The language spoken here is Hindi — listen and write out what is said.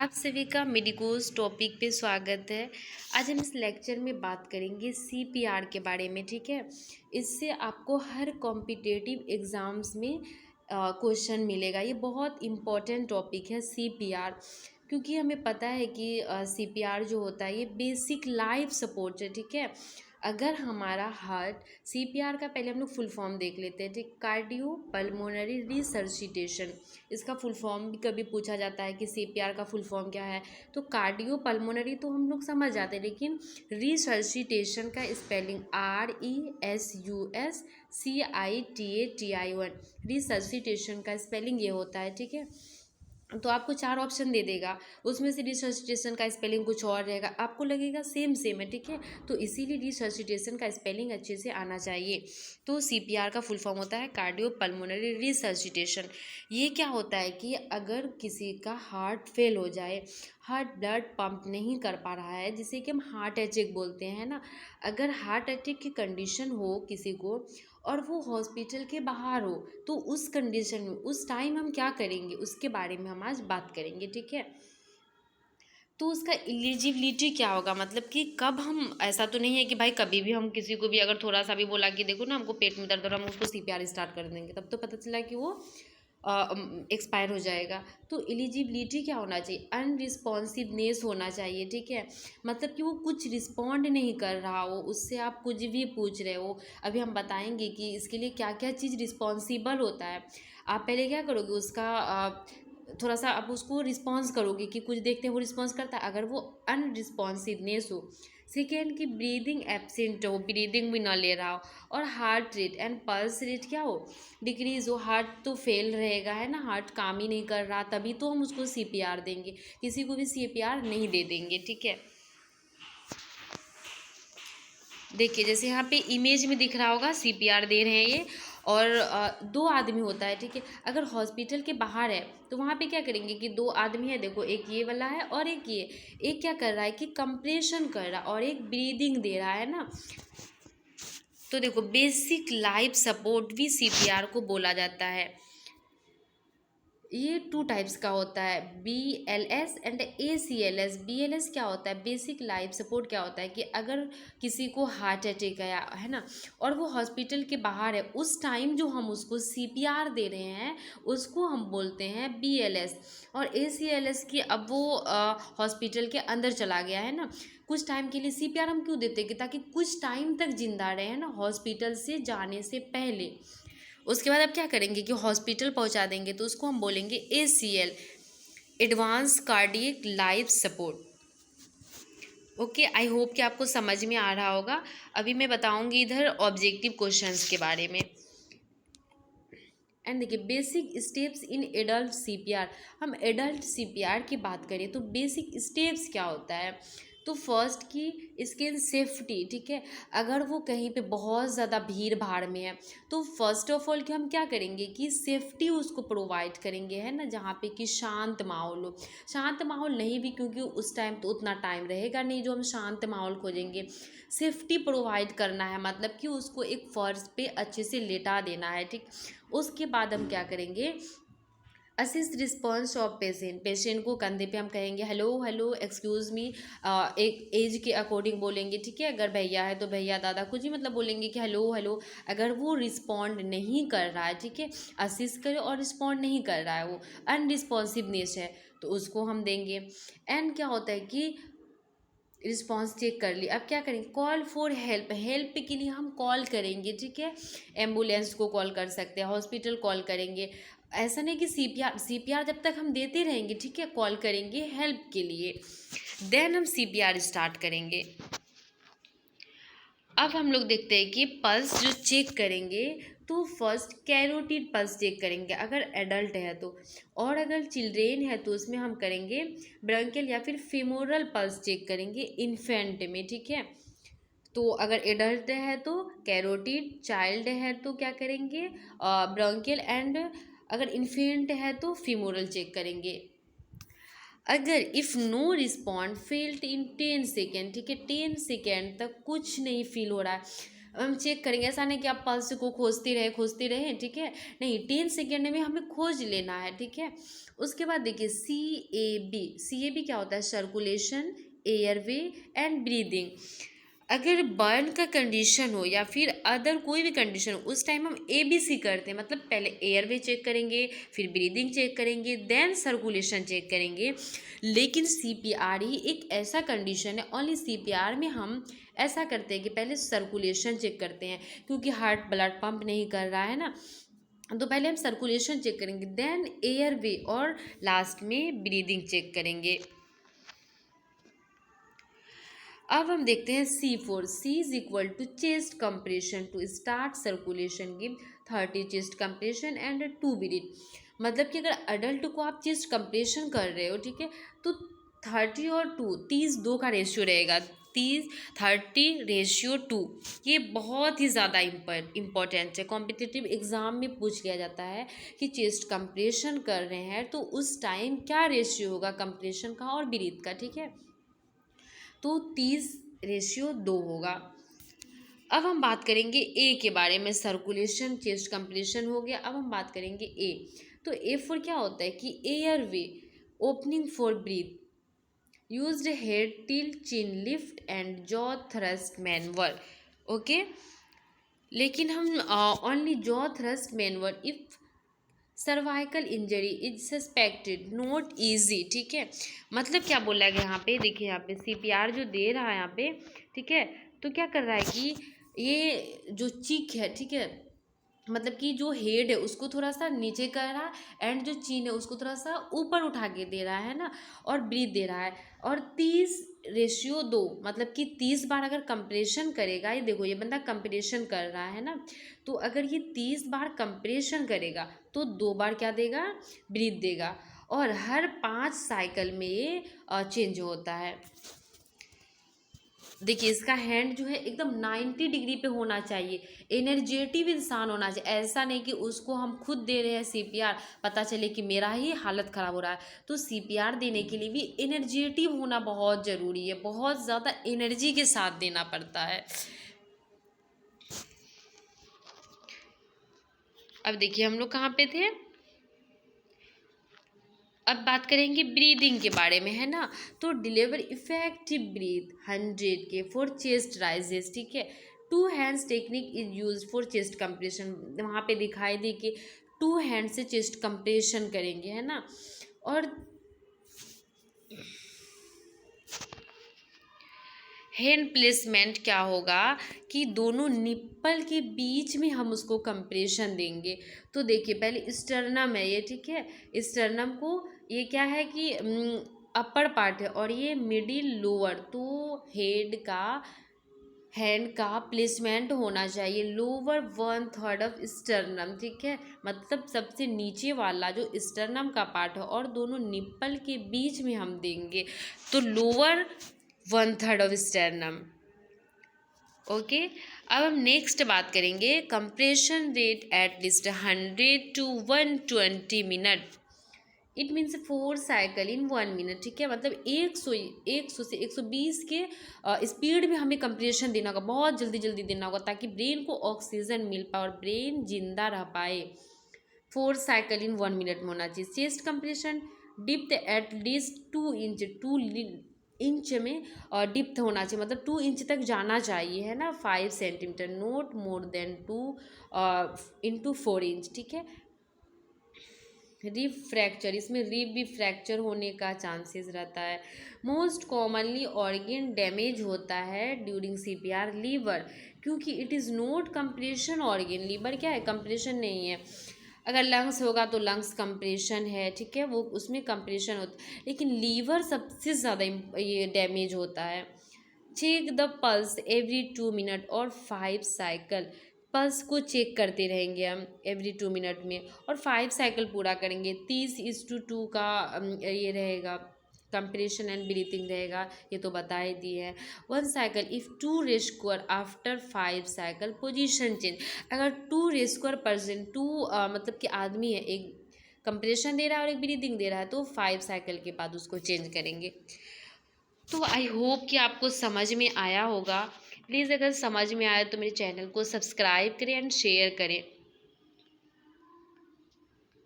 आप सभी का मेडिकोज टॉपिक पे स्वागत है। आज हम इस लेक्चर में बात करेंगे सीपीआर के बारे में। ठीक है, इससे आपको हर कॉम्पिटिटिव एग्ज़ाम्स में क्वेश्चन मिलेगा। ये बहुत इम्पॉर्टेंट टॉपिक है सीपीआर, क्योंकि हमें पता है कि सीपीआर जो होता है ये बेसिक लाइफ सपोर्ट है। ठीक है, अगर हमारा हार्ट सीपीआर का पहले हम लोग फुल फॉर्म देख लेते हैं। ठीक, कार्डियो पल्मोनरी रिसर्सिटेशन, इसका फुल फॉर्म भी कभी पूछा जाता है कि सीपीआर का फुल फॉर्म क्या है। तो कार्डियो पल्मोनरी तो हम लोग समझ जाते हैं, लेकिन रिसर्सिटेशन का स्पेलिंग RESUSCITATION, रिसर्सिटेशन का स्पेलिंग ये होता है। ठीक है, तो आपको 4 ऑप्शन दे देगा, उसमें से रिसर्सिटेशन का स्पेलिंग कुछ और रहेगा, आपको लगेगा सेम सेम है। ठीक है, तो इसीलिए रिसर्सिटेशन का स्पेलिंग अच्छे से आना चाहिए। तो सीपीआर का फुल फॉर्म होता है कार्डियो पल्मोनरी रिसर्सिटेशन। ये क्या होता है कि अगर किसी का हार्ट फेल हो जाए, हार्ट ब्लड पंप नहीं कर पा रहा है, जिसे कि हम हार्ट अटैक बोलते हैं ना, अगर हार्ट अटैक की कंडीशन हो किसी को और वो हॉस्पिटल के बाहर हो, तो उस कंडीशन में उस टाइम हम क्या करेंगे उसके बारे में हम आज बात करेंगे। ठीक है, तो उसका एलिजिबिलिटी क्या होगा, मतलब कि कब हम, ऐसा तो नहीं है कि भाई कभी भी हम किसी को भी अगर थोड़ा सा भी बोला कि देखो ना हमको पेट में दर्द हो रहा है, हम उसको सीपीआर स्टार्ट कर देंगे, तब तो पता चला कि वो एक्सपायर हो जाएगा। तो एलिजिबिलिटी क्या होना चाहिए, अनरिस्पॉन्सिवनेस होना चाहिए। ठीक है, मतलब कि वो कुछ रिस्पॉन्ड नहीं कर रहा हो, उससे आप कुछ भी पूछ रहे हो। अभी हम बताएंगे कि इसके लिए क्या क्या चीज़ रिस्पॉन्सिबल होता है। आप पहले क्या करोगे, उसका थोड़ा सा आप उसको रिस्पॉन्स करोगे कि कुछ देखते हैं वो रिस्पॉन्स करता है, अगर वो अनरिस्पॉन्सिवनेस हो। सेकेंड की ब्रीदिंग एब्सेंट हो, ब्रीदिंग भी ना ले रहा हो, और heart rate and pulse rate क्या हो, डिक्रीज हो, हार्ट तो फेल रहेगा है ना, हार्ट काम ही नहीं कर रहा, तभी तो हम उसको सीपीआर देंगे, किसी को भी सीपीआर नहीं दे देंगे। ठीक है, देखिए जैसे यहाँ पे इमेज में दिख रहा होगा सीपीआर दे रहे हैं ये, और 2 आदमी होता है। ठीक है, अगर हॉस्पिटल के बाहर है तो वहाँ पे क्या करेंगे कि 2 आदमी है, देखो एक ये वाला है और एक ये, एक क्या कर रहा है कि कंप्रेशन कर रहा है और एक ब्रीदिंग दे रहा है ना। तो देखो बेसिक लाइफ सपोर्ट भी सीपीआर को बोला जाता है। ये 2 टाइप्स का होता है, BLS एंड ACLS। BLS क्या होता है, बेसिक लाइफ सपोर्ट क्या होता है कि अगर किसी को हार्ट अटैक आया है ना और वो हॉस्पिटल के बाहर है, उस टाइम जो हम उसको CPR दे रहे हैं उसको हम बोलते हैं BLS। और ACLS की अब वो हॉस्पिटल के अंदर चला गया है ना, कुछ टाइम के लिए CPR हम क्यों देते हैं कि ताकि कुछ टाइम तक जिंदा रहे है ना हॉस्पिटल से जाने से पहले। उसके बाद अब क्या करेंगे कि हॉस्पिटल पहुंचा देंगे, तो उसको हम बोलेंगे ACL, advance cardiac life support. Okay, I hope कि आपको समझ में आ रहा होगा। अभी मैं बताऊंगी इधर ऑब्जेक्टिव क्वेश्चंस के बारे में। एंड देखिए basic steps in adult CPR. हम एडल्ट सीपीआर की बात करें तो बेसिक स्टेप्स क्या होता है, तो फर्स्ट की इसके सेफ्टी। ठीक है, अगर वो कहीं पे बहुत ज़्यादा भीड़ भाड़ में है तो फर्स्ट ऑफ ऑल कि हम क्या करेंगे कि सेफ्टी उसको प्रोवाइड करेंगे है ना, जहाँ पे कि शांत माहौल हो। शांत माहौल नहीं भी, क्योंकि उस टाइम तो उतना टाइम रहेगा नहीं जो हम शांत माहौल खोजेंगे। सेफ्टी प्रोवाइड करना है, मतलब कि उसको एक फर्श पे अच्छे से लेटा देना है। ठीक, उसके बाद हम क्या करेंगे, assist response of patient. Patient को कंधे पे हम कहेंगे हेलो हेलो एक्सक्यूज़ मी, एक एज के अकॉर्डिंग बोलेंगे। ठीक है, अगर भैया है तो भैया दादा कुछ भी मतलब बोलेंगे कि हेलो हेलो। अगर वो रिस्पॉन्ड नहीं कर रहा है, ठीक है, असिस्ट करे और रिस्पॉन्ड नहीं कर रहा है, वो अनरिस्पॉन्सिवनेस है, तो उसको हम देंगे। एंड क्या होता है कि रिस्पॉन्स चेक कर ली, अब क्या करेंगे, कॉल फॉर हेल्प। हेल्प के लिए हम कॉल करेंगे। ठीक है, एम्बुलेंस को कॉल कर सकते हैं, हॉस्पिटल कॉल करेंगे। ऐसा नहीं कि सीपीआर जब तक हम देते रहेंगे, ठीक है, कॉल करेंगे हेल्प के लिए, देन हम सीपीआर स्टार्ट करेंगे। अब हम लोग देखते हैं कि पल्स जो चेक करेंगे, तो फर्स्ट कैरोटिड पल्स चेक करेंगे अगर एडल्ट है तो, और अगर चिल्ड्रेन है तो उसमें हम करेंगे ब्रंकियल या फिर फेमोरल पल्स चेक करेंगे इन्फेंट में। ठीक है, तो अगर एडल्ट है तो कैरोटिड, चाइल्ड है तो क्या करेंगे ब्रंकियल, एंड अगर इन्फेंट है तो फीमोरल चेक करेंगे। अगर if no respond felt in 10 second, ठीक है, 10 सेकेंड तक कुछ नहीं फील हो रहा है, अब हम चेक करेंगे, ऐसा नहीं कि आप पल्स को खोजते रहे, ठीक है, नहीं, 10 सेकेंड में हमें खोज लेना है, ठीक है। उसके बाद देखिए सी ए बी क्या होता है, सर्कुलेशन, एयरवे एंड ब्रीदिंग। अगर बर्न का कंडीशन हो या फिर अदर कोई भी कंडीशन हो, उस टाइम हम ABC करते हैं, मतलब पहले एयरवे चेक करेंगे, फिर ब्रीदिंग चेक करेंगे, देन सर्कुलेशन चेक करेंगे। लेकिन CPR ही एक ऐसा कंडीशन है, ओनली CPR में हम ऐसा करते हैं कि पहले सर्कुलेशन चेक करते हैं, क्योंकि हार्ट ब्लड पंप नहीं कर रहा है ना, तो पहले हम सर्कुलेशन चेक करेंगे, देन एयरवे और लास्ट में ब्रीदिंग चेक करेंगे। अब हम देखते हैं C4, C is equal to chest compression to start circulation give 30 chest compression and 2 breath. मतलब कि अगर अडल्ट को आप चेस्ट कंप्रेशन कर रहे हो, ठीक है, तो 30 और 2, 30-2 का रेशियो रहेगा, 30:2। ये बहुत ही ज़्यादा इम्पॉर्टेंट है, कॉम्पिटिटिव एग्ज़ाम में पूछ लिया जाता है कि चेस्ट कंप्रेशन कर रहे हैं तो उस टाइम क्या रेशियो होगा कंप्रेशन का और ब्रीथ का, ठीक है, तो 30:2 होगा। अब हम बात करेंगे ए के बारे में, सर्कुलेशन चेस्ट कंप्रेशन हो गया। अब हम बात करेंगे ए, तो ए फॉर क्या होता है कि airway opening for breath, used head tilt chin lift and jaw thrust manoeuvre, okay. लेकिन हम only jaw thrust manoeuvre if cervical injury is suspected, not easy, ठीक है। मतलब क्या बोला गया यहाँ पे, देखिए यहाँ पे CPR जो दे रहा है यहाँ पे, ठीक है, तो क्या कर रहा है कि ये जो चीक है, ठीक है, मतलब कि जो हेड है उसको थोड़ा सा नीचे कर रहा है एंड जो चीन है उसको थोड़ा सा ऊपर उठा के दे रहा है ना, और ब्रीथ दे रहा है, और 30:2, मतलब कि 30 बार अगर कंप्रेशन करेगा, ये देखो ये बंदा कंप्रेशन कर रहा है ना, तो अगर ये 30 बार कंप्रेशन करेगा तो 2 बार क्या देगा, ब्रीथ देगा, और हर 5 साइकिल में ये चेंज होता है। देखिए इसका हैंड जो है एकदम 90 डिग्री पे होना चाहिए, एनर्जेटिव इंसान होना चाहिए, ऐसा नहीं कि उसको हम खुद दे रहे हैं CPR, पता चले कि मेरा ही हालत ख़राब हो रहा है। तो CPR देने के लिए भी एनर्जेटिव होना बहुत ज़रूरी है, बहुत ज़्यादा एनर्जी के साथ देना पड़ता है। अब देखिए हम लोग कहाँ पे थे, अब बात करेंगे ब्रीदिंग के बारे में, है ना, तो डिलीवर इफेक्टिव ब्रीथ 100 के फॉर चेस्ट राइजेस, ठीक है। 2 hands technique is use for chest compression, वहाँ पे दिखाई दी कि 2 हैंड से चेस्ट कंप्रेशन करेंगे, है ना, और हैंड प्लेसमेंट क्या होगा कि दोनों निप्पल के बीच में हम उसको कंप्रेशन देंगे। तो देखिए पहले स्टर्नम है ये, ठीक है, स्टर्नम को ये क्या है कि अपर पार्ट है और ये मिडिल लोअर, तो हैंड का प्लेसमेंट होना चाहिए लोअर 1/3 ऑफ स्टर्नम, ठीक है, मतलब सबसे नीचे वाला जो स्टर्नम का पार्ट है और दोनों निप्पल के बीच में हम देंगे, तो लोअर 1/3 ऑफ स्टर्नम, ओके। अब हम नेक्स्ट बात करेंगे compression rate at least 100 to 120 minute, it means 4 cycle in 1 minute, ठीक है, मतलब 100 से 120 के स्पीड में हमें कंप्रेशन देना होगा, बहुत जल्दी जल्दी देना होगा ताकि ब्रेन को ऑक्सीजन मिल पाए और ब्रेन जिंदा रह पाए। 4 साइकिल इन 1 मिनट में होना चाहिए। Chest compression depth at least 2 inch में डिप्थ होना चाहिए, मतलब 2 इंच तक जाना चाहिए, है ना, 5 centimetre, note more than 2 into 4 inch, ठीक है। रिब फ्रैक्चर, इसमें रिब भी फ्रैक्चर होने का चांसेस रहता है। मोस्ट कॉमनली ऑर्गन डैमेज होता है ड्यूरिंग CPR लीवर, क्योंकि it is not compression organ, liver क्या है, कंप्रेशन नहीं है। अगर लंग्स होगा तो लंग्स कंप्रेशन है, ठीक है, वो उसमें कंप्रेशन होता है, लेकिन लीवर सबसे ज़्यादा ये डैमेज होता है। Check the pulse every 2 minute और 5 साइकिल, पल्स को चेक करते रहेंगे हम एवरी 2 मिनट में और 5 साइकिल पूरा करेंगे। 30:2 का ये रहेगा, कंप्रेशन एंड ब्रीथिंग रहेगा, ये तो बता ही दिए हैं। 1 cycle if 2 rescuer after 5 cycle position change, अगर 2 रेस्क्योर पर्सन, 2 मतलब कि आदमी है, एक कंप्रेशन दे रहा है और एक ब्रीथिंग दे रहा है, तो 5 साइकिल के बाद उसको चेंज करेंगे। तो आई होप कि आपको समझ में आया होगा। प्लीज़ अगर समझ में आए तो मेरे चैनल को सब्सक्राइब करें एंड शेयर करें।